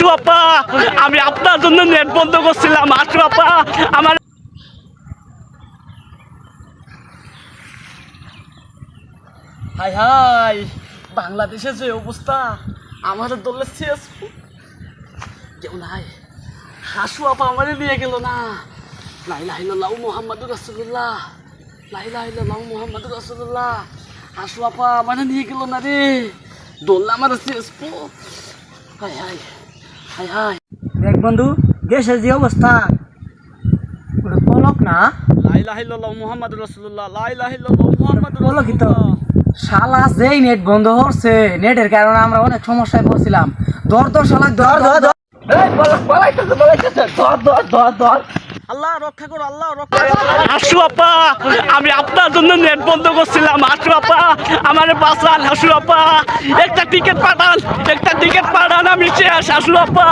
আশু আপা আমি আপনার জন্য নেট বন্ধ করছিলাম। আশু আপা আমার হাই হাই বাংলাদেশের যে অবস্থা আমাদের দলের শেষ কেউ নাই। আশু আপা আমারে নিয়ে গেল না। লা ইলাহা ইল্লাল্লাহু মুহাম্মাদুর রাসূলুল্লাহ, লা ইলাহা ইল্লাল্লাহু মুহাম্মাদুর রাসূলুল্লাহ। আশু আপা আমারে নিয়ে গেল না রে, দোল্লা আমার শেষ। হাই হাই হাই হাই দেখ বন্ধু, দেশের যে অবস্থা ওটা পলক না, লা ইলাহা ইল্লাল্লাহু মুহাম্মাদুর রাসূলুল্লাহ, লা ইলাহা ইল্লাল্লাহু মুহাম্মাদুর পলকিত রাসূলুল্লাহ। শালা যেই নেট বন্ধ হচ্ছে, নেটের কারণে আমরা অনেক সমস্যায় পড়ছিলাম। ধর ধর শালা ধর ধর ধর, আল্লাহ রক্ষা করো, আল্লাহ রক্ষা করো। আশু আপা আমি আপনার জন্য নেট বন্ধ করছিলাম। আশু আপা আমারে বাঁচান। আশু আপা একটা টিকিট পাঠান, একটা টিকিট পাঠান, আমি শেষ। আশু আপা।